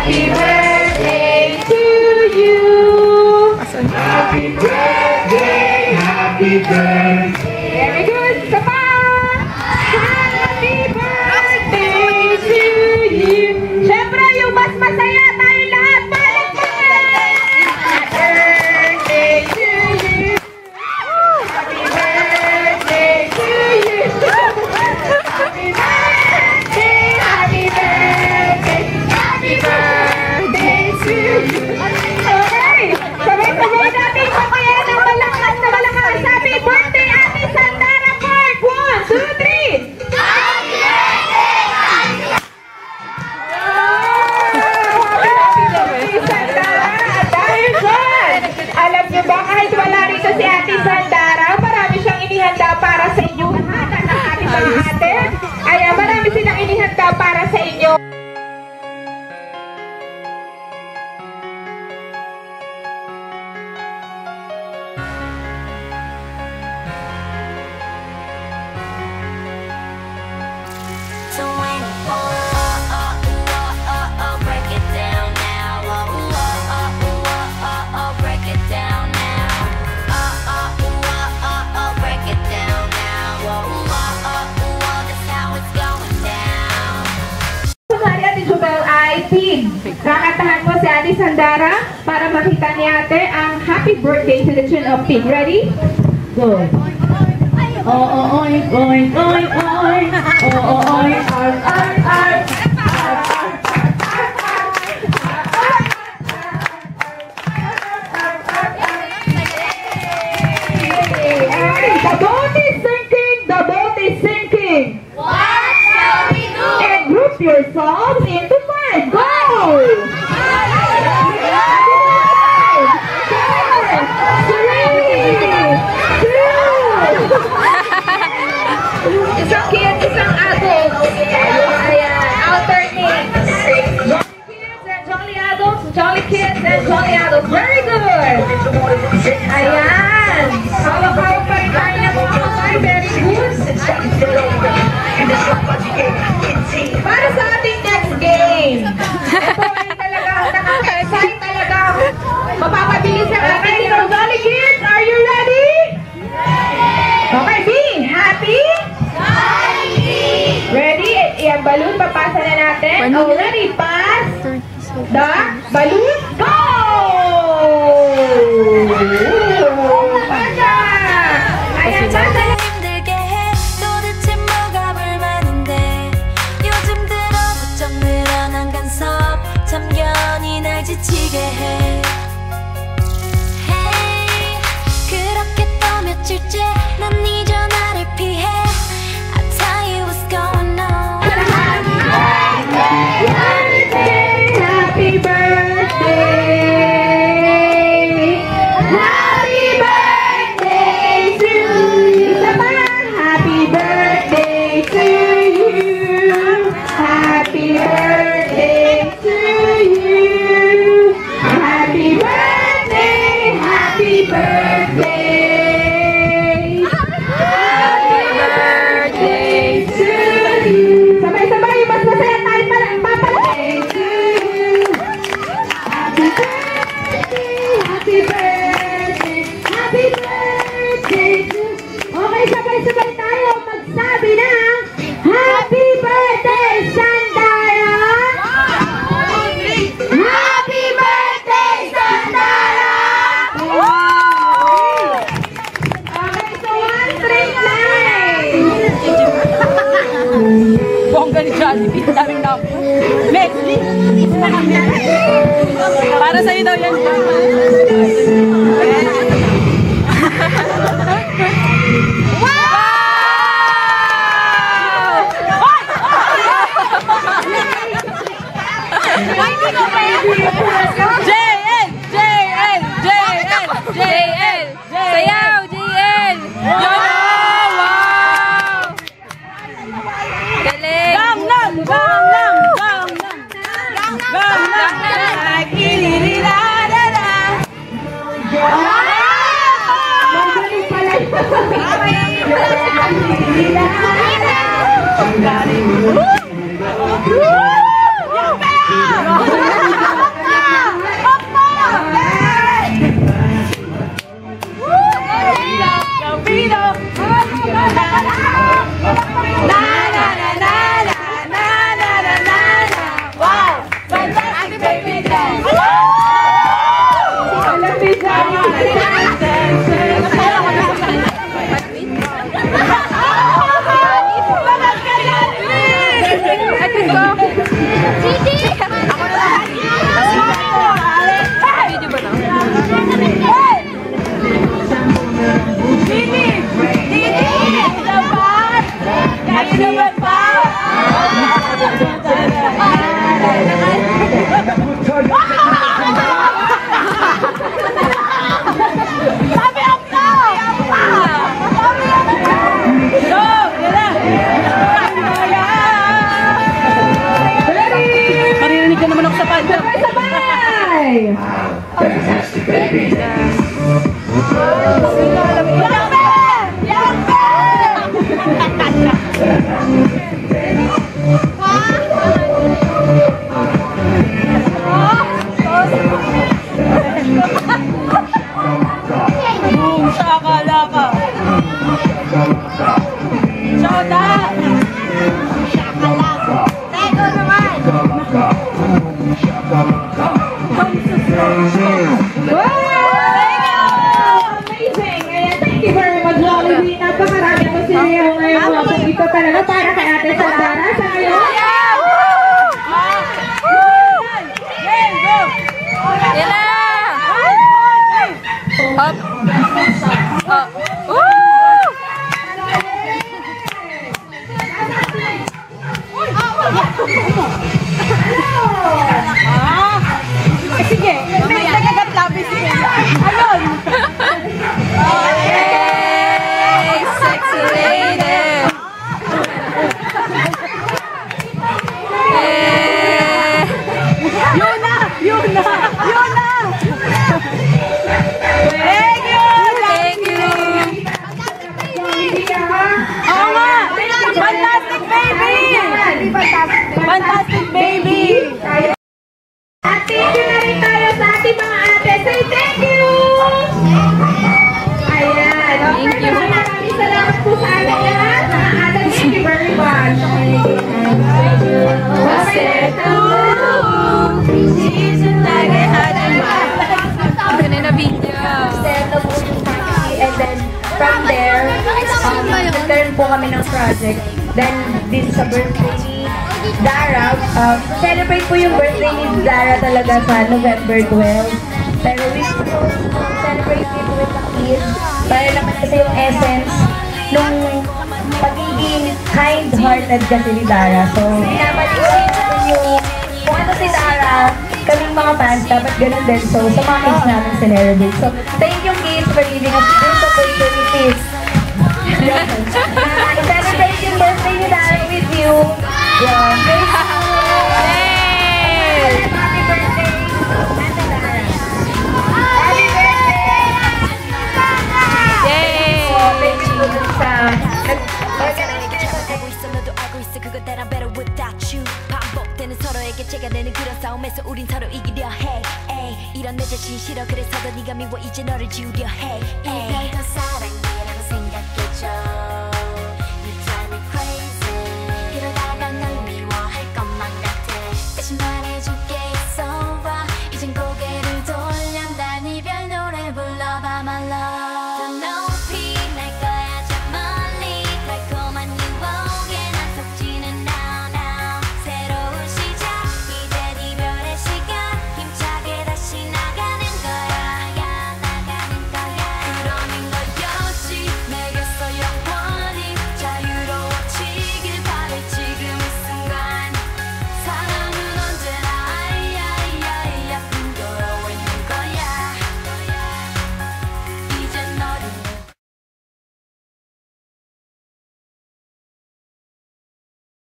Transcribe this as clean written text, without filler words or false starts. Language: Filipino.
Happy birthday to you. Happy birthday, happy birthday. Very good. Isa pa. Happy birthday to you. Siyempre, yung mas masaya tayo lahat. Palakpakan! Happy birthday to you. Happy birthday to you. Happy birthday, happy birthday, happy birthday to you. Okay, sabay-sabay natin patayan ng malakas na malakas. Happy birthday, Ate Sandara Park! 1, 2, 3! Happy birthday! Happy birthday, Sandara! At dahil dyan, alam niyo ba kahit wala rito si Ate Sandara, marami siyang inihanda para sa inyo. Lahat ng ating mga ate. Ay, marami silang inihanda para sa inyo. So when break it down now. Break it down now. Break it down now. That's how it's going down. Sumali Ate Jubel ay Pig. Kakatahan mo si Ate Sandara para makita ni Ate ang happy birthday to the tune of Pig. Ready? Go. Oink, oink, oink, oink. Oink, arg, arg, arg. The boat is sinking, the boat is sinking. What shall we do? And group yourselves into 5. Go! 2, isang kid, isang adult. Ayan, alternate. Kids and jolly adults, jolly kids and jolly adults. Very good. Ayan. Hawak-hawak pa rin tayo ng mga kamay. Very good. Para sa ating next game. Ito ay talaga nakaka-excite talaga. Mapapabilis ang ating ito. Jolly kids, are you ready? Okay, B. Happy? Ready? Yung balloon, papasa na natin. Oh, ready? Pass the balloon. Go! Pasa! Ayan, pasa na. 힘들게 해 도대체 뭐가 불만인데 요즘 들어 부쩍 늘어난 간섭 참견이 날 지치게 해 Hey 그렇게 또 며칠째 난 네 전화를 피해 I tell you what's going on Happy birthday! Happy birthday to you! Isa pa! Happy birthday to you! Happy birthday to you! Happy birthday! Happy birthday! Happy birthday to you! Sabay-sabay! Mas masaya tayo pala! Papalay! To you! Happy birthday! Happy birthday! Happy birthday to you! Okay, sabay-sabay tayo magsabi ng Happy birthday, Sandara! Happy birthday, Sandara! Okay, so one straight line! Bongga ni Jollibee, daming na ako. Leslie, para sa'yo daw yan. JL! JL! JL! JL! Sayaw! JL! Wow! Galing! Gangnam! Gangnam! Gangnam! Gangnam! Nagkilililala! Magaling pala yun! Galing! naman ako sa panda. Sabay! Fantastic baby. Boom, shakalaka. Shota! Tego naman! Wow! Amazing! Ayan, thank you very much, Jollibee. Napakarami po sila ngayon mga ito talaga para kay Ate Sandara sa ngayon. Yan na! Up! Up! Sige, may nagagat-lapis sige. Ayun! Hey, sexy lady! Hey! Yun na! Yun na! Yun na! Thank you! Thank you! Oo nga! Fantastic baby! Fantastic baby! At thank you na rin tayo sa ating mga ate. Say thank you! Ayan. Thank you. Maraming salamat po sa ating lahat. Mga ate, thank you very much. Ito na video. And then from there, nag-turn po kami ng project. Then this is a birthday ni Dara. Celebrate po yung birthday ni Dara talaga sa November 12. Pero we celebrate it with the kids. Para naman kasi yung essence nung pagiging kind-hearted kasi ni Dara. So, pinapaliwanag natin yung kung ano si Dara, kaming mga fans, dapat ganun din. So, sa mga kids namin celebrate. So, thank you kids for giving us this opportunities. Celebrate yung birthday ni Dara with you. Yeah. Yay! Happy birthday, Ate Dara. Happy birthday! Yay! So, thank you sa 알고 있어 너도 알고 있어 그건 that I'm better without you 반복되는 서로에게 제가 내는 그런 싸움에서 우린 서로 이기려 해 에이, 이런 내 자신 싫어 그래서 더 네가 미워 이제 너를 지우려 해 이걸 더 사랑이라고 생각해줘